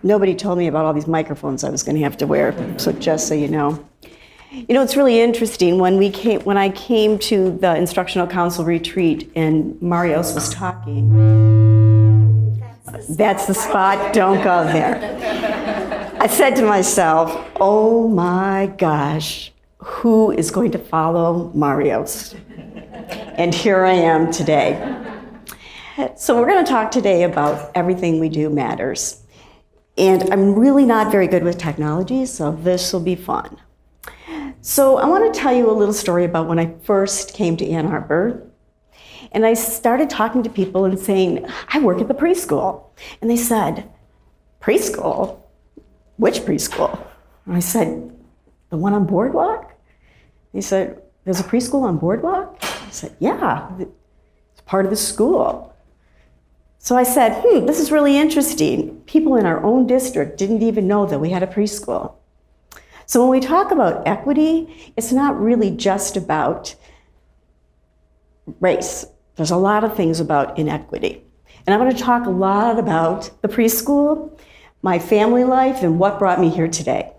Nobody told me about all these microphones I was going to have to wear, so just so you know. You know, it's really interesting. When I came to the Instructional Council retreat and Marios was talking, that's the spot, don't go there. I said to myself, oh my gosh, who is going to follow Marios? And here I am today. So we're going to talk today about everything we do matters. And I'm really not very good with technology, so this will be fun. So I want to tell you a little story about when I first came to Ann Arbor. And I started talking to people and saying, I work at the preschool. And they said, preschool? Which preschool? And I said, the one on Boardwalk? They said, there's a preschool on Boardwalk? I said, yeah, it's part of the school. So I said, this is really interesting. People in our own district didn't even know that we had a preschool. So when we talk about equity, it's not really just about race. There's a lot of things about inequity. And I'm going to talk a lot about the preschool, my family life, and what brought me here today.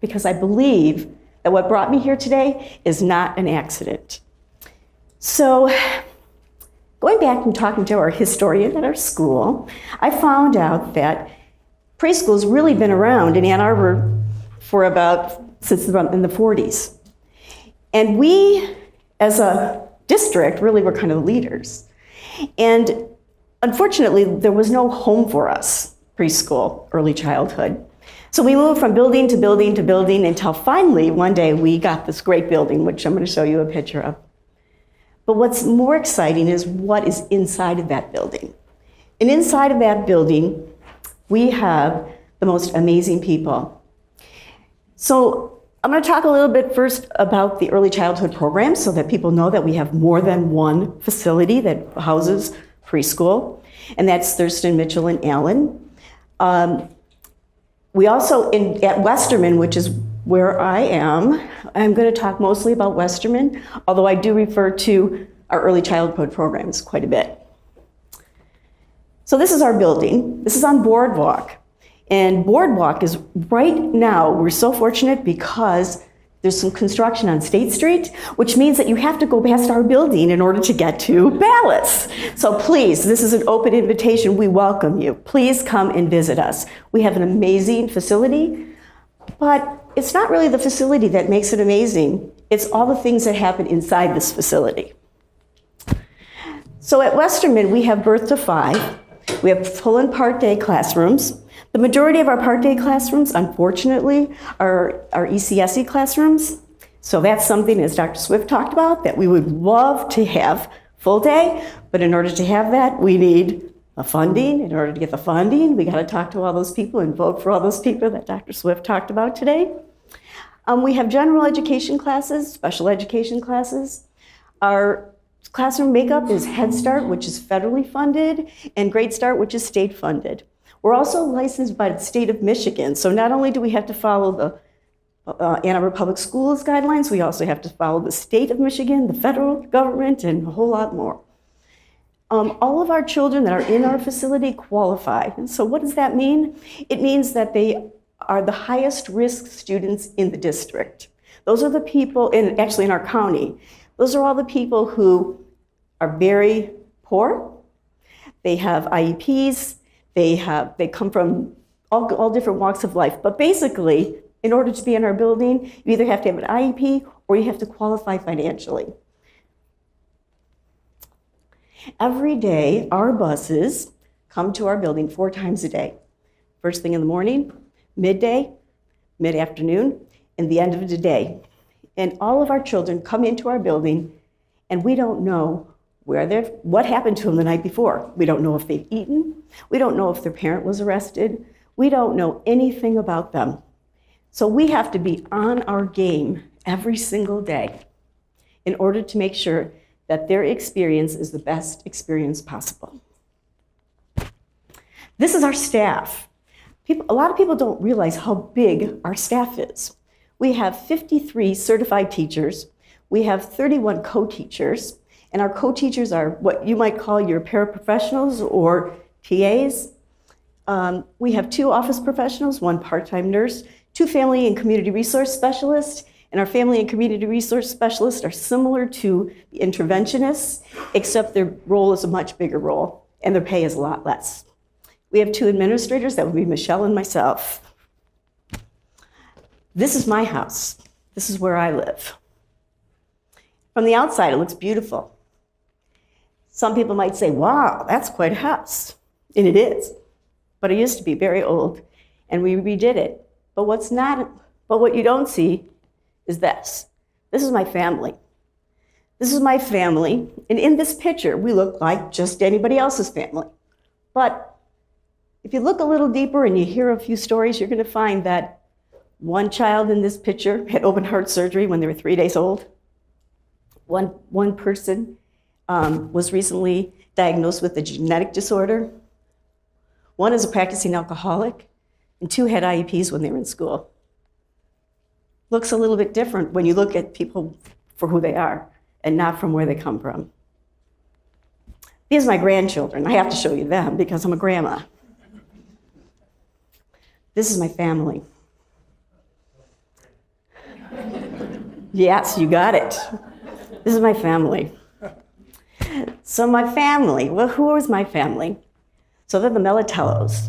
Because I believe that what brought me here today is not an accident. So going back and talking to our historian at our school, I found out that preschool's really been around in Ann Arbor for since in the 40s. And we, as a district, really were kind of leaders. And unfortunately, there was no home for us, preschool, early childhood. So we moved from building to building to building until finally, one day, we got this great building, which I'm going to show you a picture of. But what's more exciting is what is inside of that building. And inside of that building, we have the most amazing people. So I'm going to talk a little bit first about the early childhood program so that people know that we have more than one facility that houses preschool, and that's Thurston, Mitchell, and Allen. We also, at Westerman, which is where I am, I'm going to talk mostly about Westerman, although I do refer to our early childhood programs quite a bit. So this is our building. This is on Boardwalk. And Boardwalk is right now, we're so fortunate because there's some construction on State Street, which means that you have to go past our building in order to get to Ballas. So please, this is an open invitation. We welcome you. Please come and visit us. We have an amazing facility, but it's not really the facility that makes it amazing. It's all the things that happen inside this facility. So at Westerman, we have birth to 5. We have full and part day classrooms. The majority of our part day classrooms, unfortunately, are ECSE classrooms. So that's something, as Dr. Swift talked about, that we would love to have full day. But in order to have that, we need the funding. In order to get the funding, we got to talk to all those people and vote for all those people that Dr. Swift talked about today. We have general education classes, special education classes. Our classroom makeup is Head Start, which is federally funded, and Great Start, which is state funded. We're also licensed by the state of Michigan, so not only do we have to follow the Ann Arbor Public Schools guidelines, we also have to follow the state of Michigan, the federal government, and a whole lot more. All of our children that are in our facility qualify. And so what does that mean? It means that they are the highest risk students in the district. Those are the people, actually in our county, those are all the people who are very poor. They have IEPs. They come from all different walks of life. But basically, in order to be in our building, you either have to have an IEP or you have to qualify financially. Every day, our buses come to our building 4 times a day. First thing in the morning, midday, mid-afternoon, and the end of the day. And all of our children come into our building, and we don't know what happened to them the night before. We don't know if they've eaten. We don't know if their parent was arrested. We don't know anything about them. So we have to be on our game every single day in order to make sure that their experience is the best experience possible. This is our staff. A lot of people don't realize how big our staff is. We have 53 certified teachers. We have 31 co-teachers. And our co-teachers are what you might call your paraprofessionals or TAs. We have 2 office professionals, 1 part-time nurse, 2 family and community resource specialists, and our family and community resource specialists are similar to the interventionists, except their role is a much bigger role, and their pay is a lot less. We have 2 administrators, that would be Michelle and myself. This is my house. This is where I live. From the outside, it looks beautiful. Some people might say, wow, that's quite a house. And it is. But it used to be very old, and we redid it. But what you don't see is this. This is my family. This is my family, and in this picture, we look like just anybody else's family. But if you look a little deeper and you hear a few stories, you're going to find that one child in this picture had open heart surgery when they were 3 days old. One person was recently diagnosed with a genetic disorder. 1 is a practicing alcoholic, and 2 had IEPs when they were in school. Looks a little bit different when you look at people for who they are and not from where they come from. These are my grandchildren. I have to show you them because I'm a grandma. This is my family. Yes, you got it. This is my family. So my family, well, who is my family? So they're the Melitellos.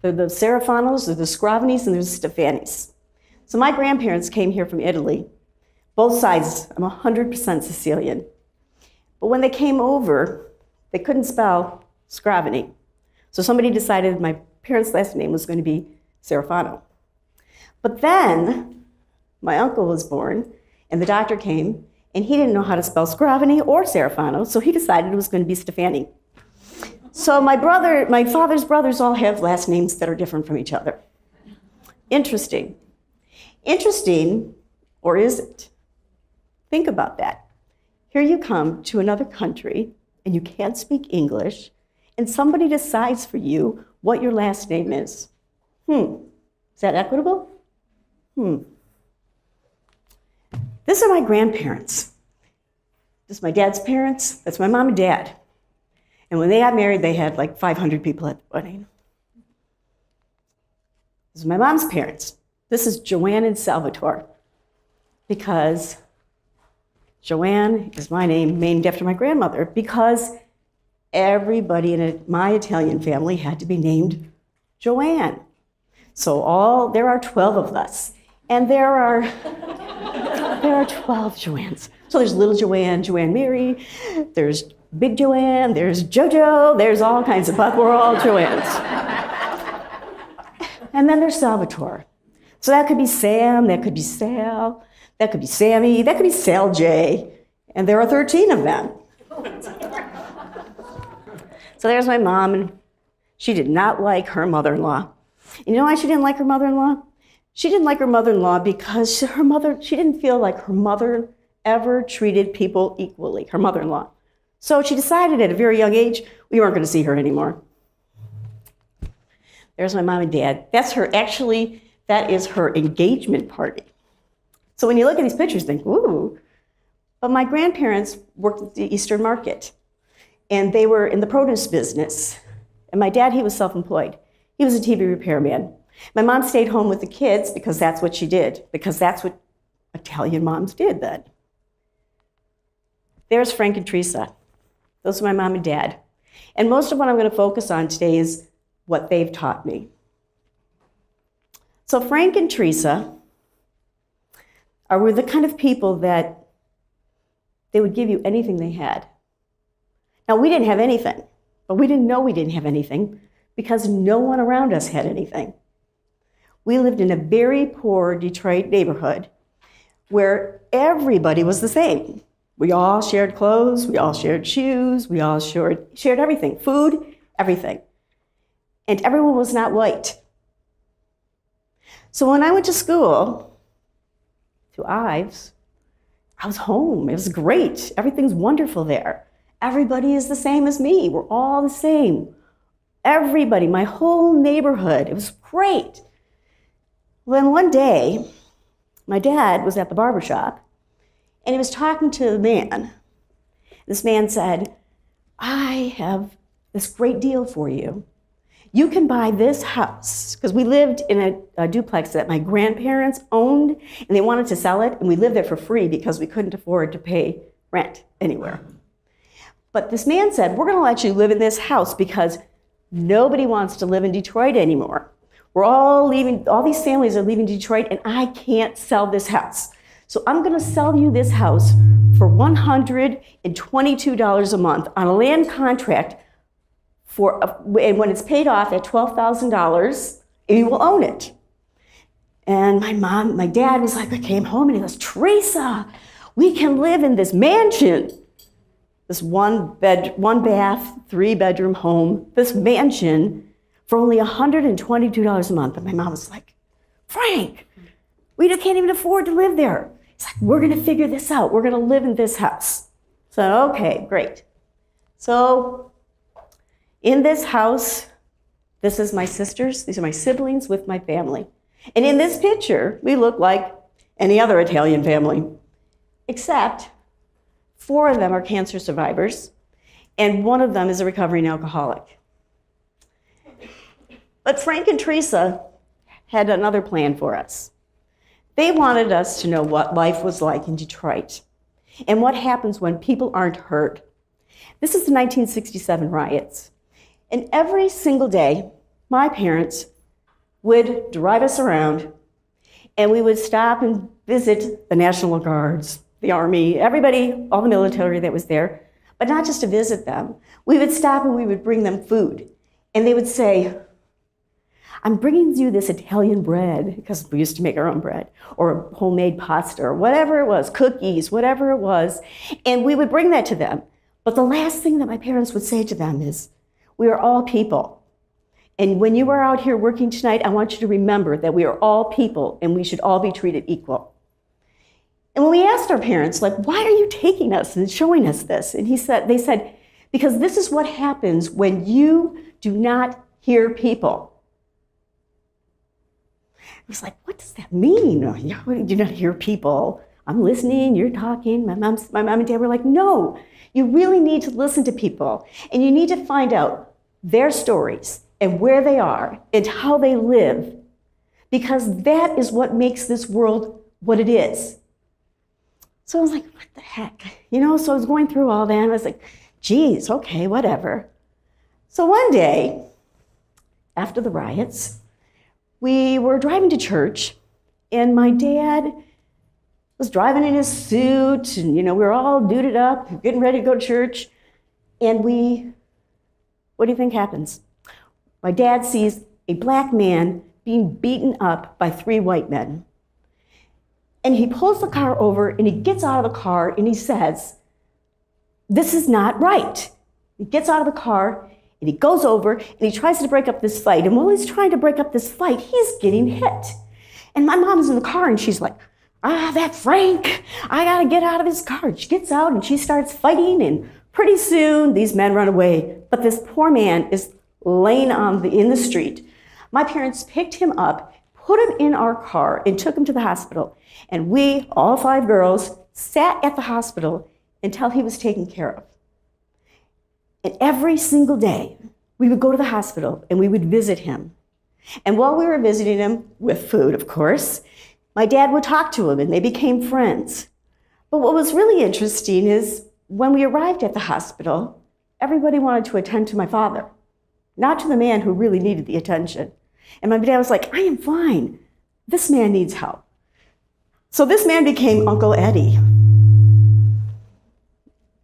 They're the Serafanos, they're the Scravinis, and there's the Stefanis. So my grandparents came here from Italy. Both sides, I'm 100% Sicilian. But when they came over, they couldn't spell Scravini. So somebody decided my parents' last name was going to be Serafano. But then my uncle was born, and the doctor came, and he didn't know how to spell Scravini or Serafano, so he decided it was going to be Stefani. So my father's brothers all have last names that are different from each other. Interesting. Interesting, or is it? Think about that. Here you come to another country, and you can't speak English, and somebody decides for you what your last name is. Is that equitable? This are my grandparents. This is my dad's parents. That's my mom and dad. And when they got married, they had like 500 people at the wedding. This is my mom's parents. This is Joanne and Salvatore, because Joanne is my name named after my grandmother, because everybody in my Italian family had to be named Joanne. So there are 12 of us, and there are 12 Joannes. So there's little Joanne, Joanne Mary, there's Big Joanne, there's JoJo, there's all kinds of, but we're all Joannes. And then there's Salvatore. So that could be Sam, that could be Sal, that could be Sammy, that could be Sal J, and there are 13 of them. So there's my mom, and she did not like her mother-in-law. And you know why she didn't like her mother-in-law? She didn't like her mother-in-law because she didn't feel like her mother ever treated people equally, her mother-in-law. So she decided at a very young age, we weren't going to see her anymore. There's my mom and dad. That is her engagement party. So when you look at these pictures, you think, ooh. But my grandparents worked at the Eastern Market, and they were in the produce business. And my dad, he was self-employed. He was a TV repairman. My mom stayed home with the kids because that's what she did, because that's what Italian moms did then. There's Frank and Teresa. Those are my mom and dad. And most of what I'm going to focus on today is what they've taught me. So Frank and Teresa were the kind of people that they would give you anything they had. Now, we didn't have anything, but we didn't know we didn't have anything because no one around us had anything. We lived in a very poor Detroit neighborhood where everybody was the same. We all shared clothes, we all shared shoes, we all shared everything, food, everything. And everyone was not white. So when I went to school, to Ives, I was home. It was great. Everything's wonderful there. Everybody is the same as me. We're all the same. Everybody, my whole neighborhood. It was great. Well, then one day, my dad was at the barber shop, and he was talking to a man. This man said, I have this great deal for you. you can buy this house, because we lived in a duplex that my grandparents owned, and they wanted to sell it, and we lived there for free because we couldn't afford to pay rent anywhere. But this man said, we're going to let you live in this house because nobody wants to live in Detroit anymore. We're all leaving, all these families are leaving Detroit, and I can't sell this house. So I'm going to sell you this house for $122 a month on a land contract and when it's paid off at $12,000, you will own it. And my dad was like, I came home and he goes, Teresa, we can live in this mansion, this one bath, 3-bedroom home, this mansion for only $122 a month. And my mom was like, Frank, we can't even afford to live there. He's like, we're going to figure this out. We're going to live in this house. So, okay, great. So in this house, this is my sisters. These are my siblings with my family. And in this picture, we look like any other Italian family, except 4 of them are cancer survivors, and 1 of them is a recovering alcoholic. But Frank and Teresa had another plan for us. They wanted us to know what life was like in Detroit and what happens when people aren't heard. This is the 1967 riots. And every single day, my parents would drive us around, and we would stop and visit the National Guards, the Army, everybody, all the military that was there, but not just to visit them. We would stop and we would bring them food. And they would say, I'm bringing you this Italian bread, because we used to make our own bread, or homemade pasta, or whatever it was, cookies, whatever it was. And we would bring that to them. But the last thing that my parents would say to them is, we are all people. And when you are out here working tonight, I want you to remember that we are all people and we should all be treated equal. And when we asked our parents, like, why are you taking us and showing us this? And they said, because this is what happens when you do not hear people. I was like, what does that mean? You do not hear people. I'm listening, you're talking. My mom and dad were like, no, you really need to listen to people. And you need to find out their stories and where they are and how they live. Because that is what makes this world what it is. So I was like, what the heck? So I was going through all that and I was like, geez, okay, whatever. So one day, after the riots, we were driving to church, and my dad was driving in his suit, and we were all duded up, getting ready to go to church, and what do you think happens? My dad sees a black man being beaten up by 3 white men. And he pulls the car over, and he gets out of the car, and he says, this is not right. He gets out of the car, and he goes over, and he tries to break up this fight. And while he's trying to break up this fight, he's getting hit. And my mom's in the car, and she's like, that Frank, I got to get out of this car. She gets out, and she starts fighting, and pretty soon, these men run away. But this poor man is laying in the street. My parents picked him up, put him in our car, and took him to the hospital. And we, all 5 girls, sat at the hospital until he was taken care of. And every single day, we would go to the hospital and we would visit him. And while we were visiting him, with food, of course, my dad would talk to him and they became friends. But what was really interesting is when we arrived at the hospital, everybody wanted to attend to my father, not to the man who really needed the attention. And my dad was like, I am fine. This man needs help. So this man became Uncle Eddie.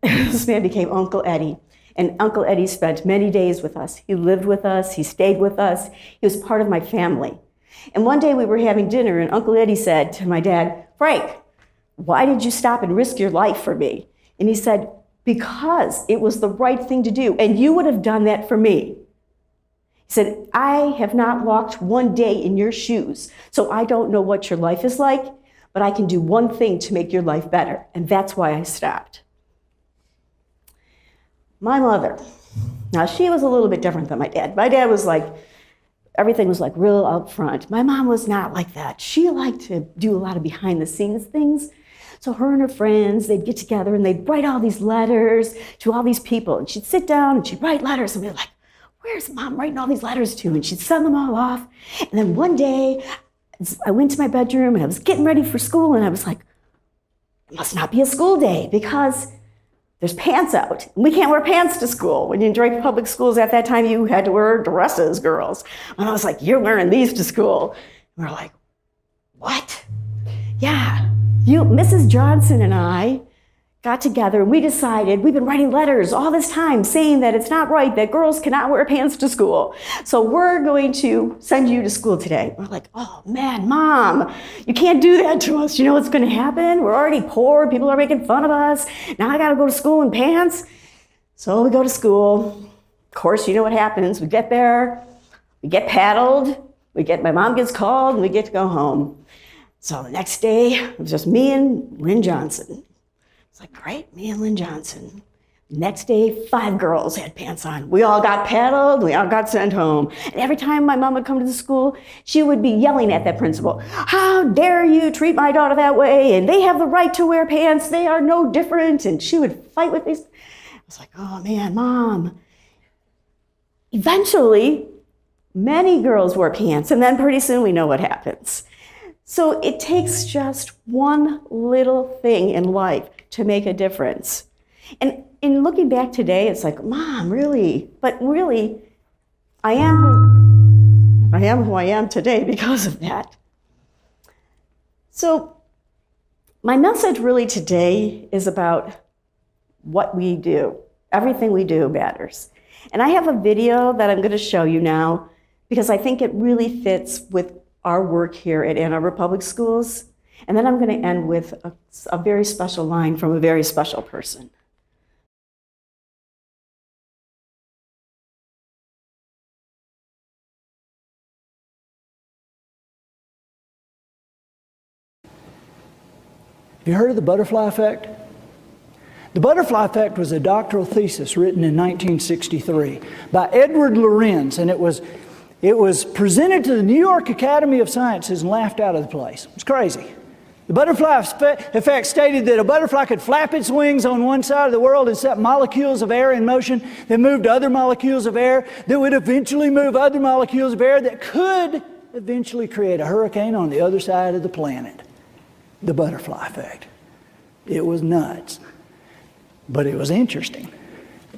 This man became Uncle Eddie. And Uncle Eddie spent many days with us. He lived with us. He stayed with us. He was part of my family. And one day we were having dinner, and Uncle Eddie said to my dad, Frank, why did you stop and risk your life for me? And he said, because it was the right thing to do, and you would have done that for me. He said, I have not walked one day in your shoes, so I don't know what your life is like, but I can do one thing to make your life better, and that's why I stopped. My mother, now she was a little bit different than my dad. My dad was like, everything was like real up front. My mom was not like that. She liked to do a lot of behind the scenes things. So her and her friends, they'd get together and they'd write all these letters to all these people. And she'd sit down and she'd write letters and be like, where's Mom writing all these letters to? And she'd send them all off. And then one day, I went to my bedroom and I was getting ready for school and I was like, it must not be a school day because there's pants out. We can't wear pants to school. When you enjoyed public schools at that time, you had to wear dresses, girls. And I was like, you're wearing these to school. And we're like, what? Yeah, Mrs. Johnson and I got together and we decided, we've been writing letters all this time saying that it's not right that girls cannot wear pants to school. So we're going to send you to school today. We're like, oh man, Mom, you can't do that to us. You know what's going to happen? We're already poor. People are making fun of us. Now I got to go to school in pants. So we go to school. Of course, you know what happens. We get there, we get paddled, my mom gets called, and we get to go home. So the next day, it was just me and Lynn Johnson. It's like, great, me and Lynn Johnson. Next day, 5 girls had pants on. We all got paddled, we all got sent home. And every time my mom would come to the school, she would be yelling at that principal, how dare you treat my daughter that way? And they have the right to wear pants, they are no different. And she would fight with me. I was like, oh man, Mom. Eventually, many girls wore pants, and then pretty soon we know what happens. So it takes just one little thing in life to make a difference. And in looking back today, it's like, Mom, really? But really, I am who I am today because of that. So my message really today is about what we do. Everything we do matters. And I have a video that I'm going to show you now because I think it really fits with our work here at Ann Arbor Public Schools. And then I'm going to end with a very special line from a very special person. Have you heard of the butterfly effect? The butterfly effect was a doctoral thesis written in 1963 by Edward Lorenz, and it was presented to the New York Academy of Sciences and laughed out of the place. It's crazy. The butterfly effect stated that a butterfly could flap its wings on one side of the world and set molecules of air in motion that moved other molecules of air that would eventually move other molecules of air that could eventually create a hurricane on the other side of the planet. The butterfly effect. It was nuts, but it was interesting.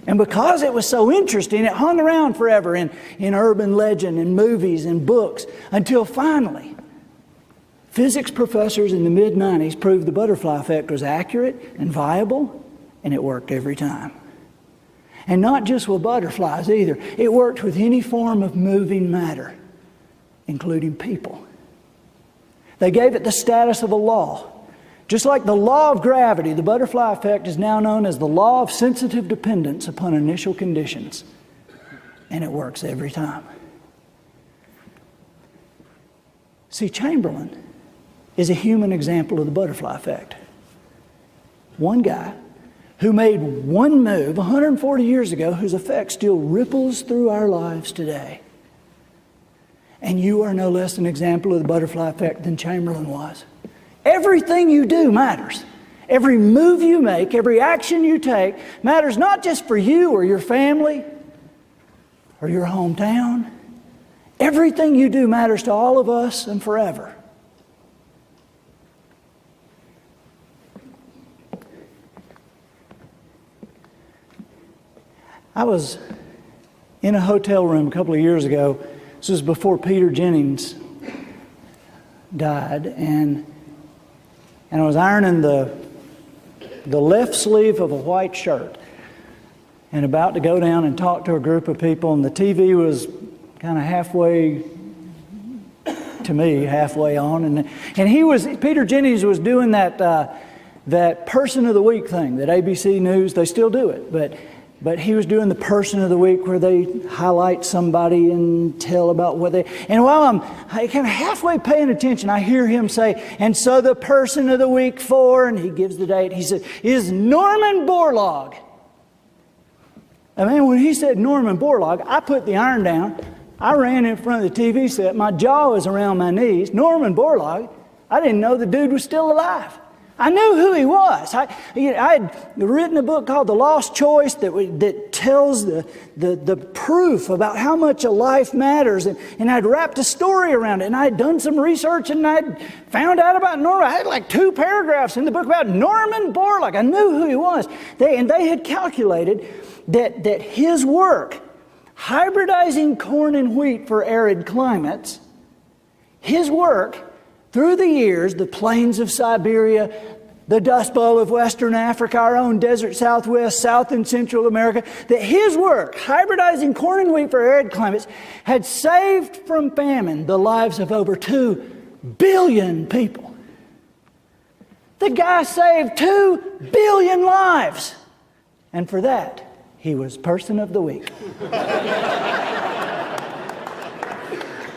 And because it was so interesting, it hung around forever in urban legend and movies and books until finally, physics professors in the mid-90s proved the butterfly effect was accurate and viable, and it worked every time. And not just with butterflies either. It worked with any form of moving matter, including people. They gave it the status of a law. Just like the law of gravity, the butterfly effect is now known as the law of sensitive dependence upon initial conditions. And it works every time. See, Chamberlain is a human example of the butterfly effect. One guy who made one move 140 years ago whose effect still ripples through our lives today. And you are no less an example of the butterfly effect than Chamberlain was. Everything you do matters. Every move you make, every action you take matters not just for you or your family or your hometown. Everything you do matters to all of us and forever. I was in a hotel room a couple of years ago. This was before Peter Jennings died, and I was ironing the left sleeve of a white shirt and about to go down and talk to a group of people, and the TV was kind of halfway to me, halfway on, and Peter Jennings was doing that Person of the Week thing that ABC News, they still do it, but he was doing the Person of the Week where they highlight somebody and tell about what they... And while I'm kind of halfway paying attention, I hear him say, and so the Person of the Week for, and he gives the date, he said, is Norman Borlaug. And man, when he said Norman Borlaug, I put the iron down, I ran in front of the TV set, my jaw was around my knees. Norman Borlaug, I didn't know the dude was still alive. I knew who he was. I had written a book called The Lost Choice that tells the proof about how much a life matters. And I'd wrapped a story around it. And I'd done some research and I'd found out about Norman. I had like 2 paragraphs in the book about Norman Borlaug. I knew who he was. They had calculated that his work, hybridizing corn and wheat for arid climates, his work through the years, the plains of Siberia, the Dust Bowl of Western Africa, our own desert Southwest, South and Central America, that his work, hybridizing corn and wheat for arid climates, had saved from famine the lives of over 2 billion people. The guy saved 2 billion lives. And for that, he was Person of the Week.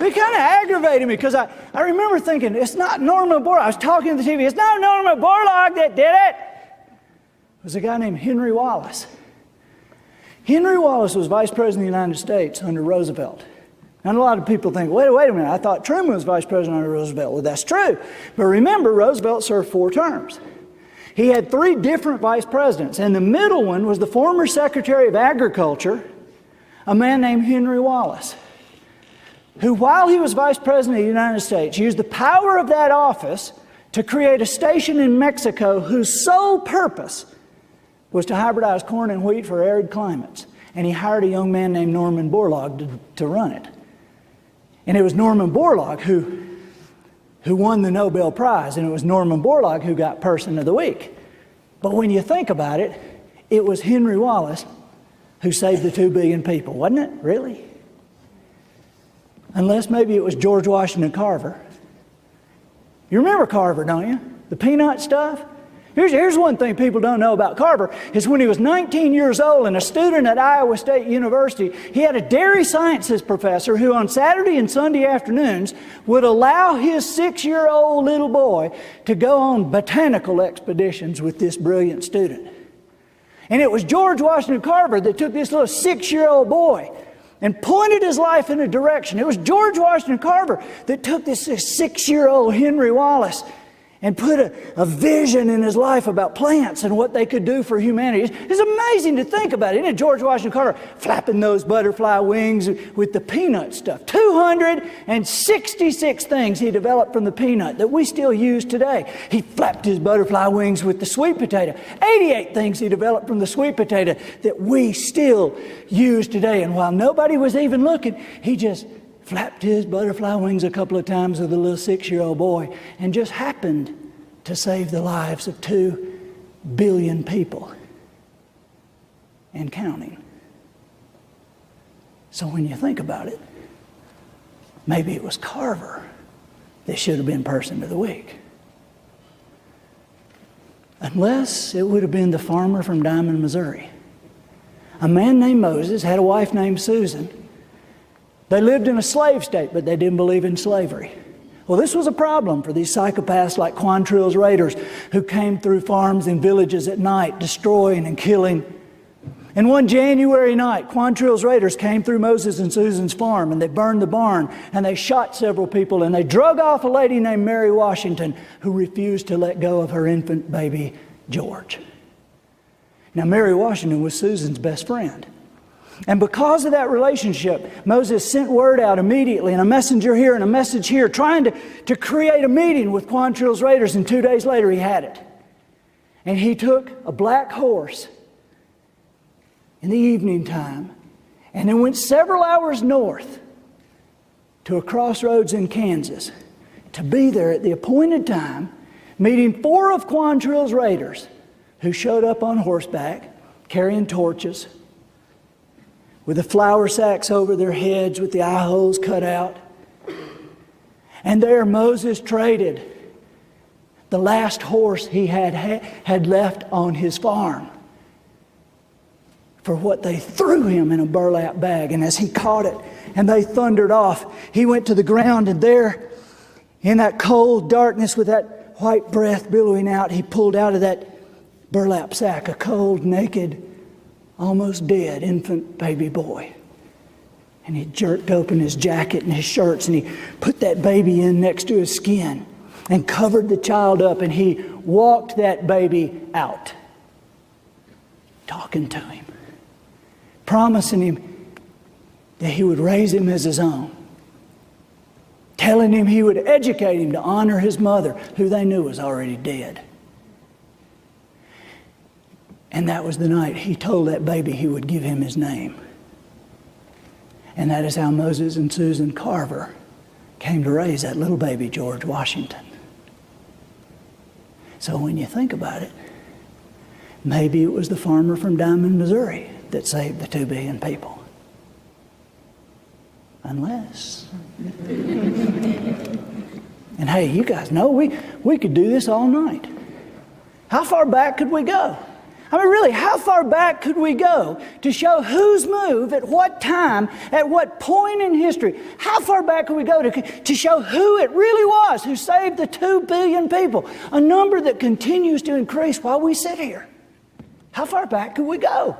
It kind of aggravated me because I remember thinking, it's not Norman Borlaug. I was talking to the TV. It's not Norman Borlaug that did it. It was a guy named Henry Wallace. Henry Wallace was Vice President of the United States under Roosevelt. And a lot of people think, wait a minute, I thought Truman was Vice President under Roosevelt. Well, that's true. But remember, Roosevelt served 4 terms. He had 3 different vice presidents. And the middle one was the former Secretary of Agriculture, a man named Henry Wallace, who, while he was Vice President of the United States, used the power of that office to create a station in Mexico whose sole purpose was to hybridize corn and wheat for arid climates. And he hired a young man named Norman Borlaug to run it. And it was Norman Borlaug who won the Nobel Prize, and it was Norman Borlaug who got Person of the Week. But when you think about it, it was Henry Wallace who saved the 2 billion people, wasn't it? Really? Unless maybe it was George Washington Carver. You remember Carver, don't you? The peanut stuff? Here's one thing people don't know about Carver, is when he was 19 years old and a student at Iowa State University, he had a dairy sciences professor who on Saturday and Sunday afternoons would allow his 6-year-old little boy to go on botanical expeditions with this brilliant student. And it was George Washington Carver that took this little 6-year-old boy and pointed his life in a direction. It was George Washington Carver that took this 6-year-old Henry Wallace and put a vision in his life about plants and what they could do for humanity. It's amazing to think about it. Isn't it? George Washington Carver flapping those butterfly wings with the peanut stuff. 266 things he developed from the peanut that we still use today. He flapped his butterfly wings with the sweet potato. 88 things he developed from the sweet potato that we still use today. And while nobody was even looking, he just flapped his butterfly wings a couple of times with a little 6-year-old boy and just happened to save the lives of 2 billion people and counting. So when you think about it, maybe it was Carver that should have been Person of the Week. Unless it would have been the farmer from Diamond, Missouri. A man named Moses had a wife named Susan. They lived in a slave state, but they didn't believe in slavery. Well, this was a problem for these psychopaths like Quantrill's raiders who came through farms and villages at night, destroying and killing. And one January night, Quantrill's raiders came through Moses and Susan's farm, and they burned the barn, and they shot several people, and they drug off a lady named Mary Washington who refused to let go of her infant baby, George. Now, Mary Washington was Susan's best friend. And because of that relationship, Moses sent word out immediately, and a messenger here and a message here, trying to create a meeting with Quantrill's raiders, and 2 days later he had it. And he took a black horse in the evening time, and then went several hours north to a crossroads in Kansas to be there at the appointed time, meeting 4 of Quantrill's raiders who showed up on horseback, carrying torches, with the flour sacks over their heads with the eye holes cut out. And there Moses traded the last horse he had left on his farm for what they threw him in a burlap bag. And as he caught it and they thundered off, he went to the ground, and there in that cold darkness with that white breath billowing out, he pulled out of that burlap sack a cold, naked, almost dead infant baby boy. And he jerked open his jacket and his shirts, and he put that baby in next to his skin. and covered the child up, and he walked that baby out, talking to him, promising him that he would raise him as his own, telling him he would educate him to honor his mother, who they knew was already dead. And that was the night he told that baby he would give him his name. And that is how Moses and Susan Carver came to raise that little baby, George Washington. So when you think about it, maybe it was the farmer from Diamond, Missouri that saved the 2 billion people. Unless. And hey, you guys know we could do this all night. How far back could we go? I mean, really, how far back could we go to show whose move, at what time, at what point in history? How far back could we go to show who it really was who saved the 2 billion people? A number that continues to increase while we sit here. How far back could we go?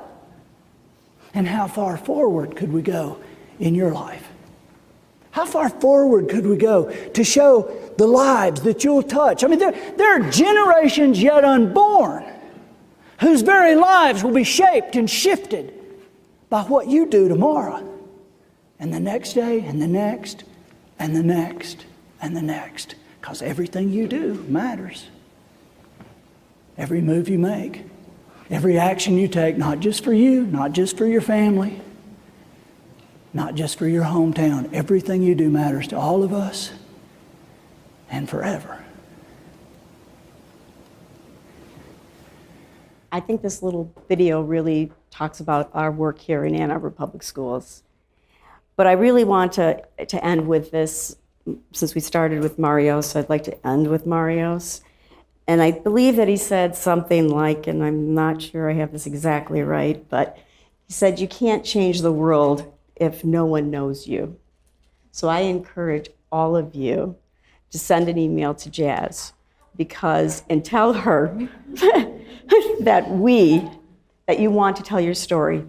And how far forward could we go in your life? How far forward could we go to show the lives that you'll touch? I mean, there are generations yet unborn whose very lives will be shaped and shifted by what you do tomorrow, and the next day, and the next, and the next, and the next. Because everything you do matters. Every move you make, every action you take, not just for you, not just for your family, not just for your hometown. Everything you do matters to all of us and forever. I think this little video really talks about our work here in Ann Arbor Public Schools. But I really want to end with this. Since we started with Marios, I'd like to end with Marios. And I believe that he said something like, and I'm not sure I have this exactly right, but he said, you can't change the world if no one knows you. So I encourage all of you to send an email to Jazz and tell her that you want to tell your story,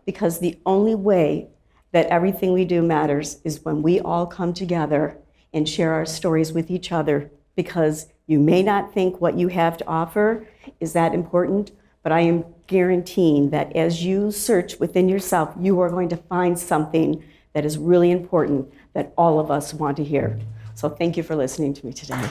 because the only way that everything we do matters is when we all come together and share our stories with each other, because you may not think what you have to offer is that important, but I am guaranteeing that as you search within yourself, you are going to find something that is really important that all of us want to hear. So thank you for listening to me today.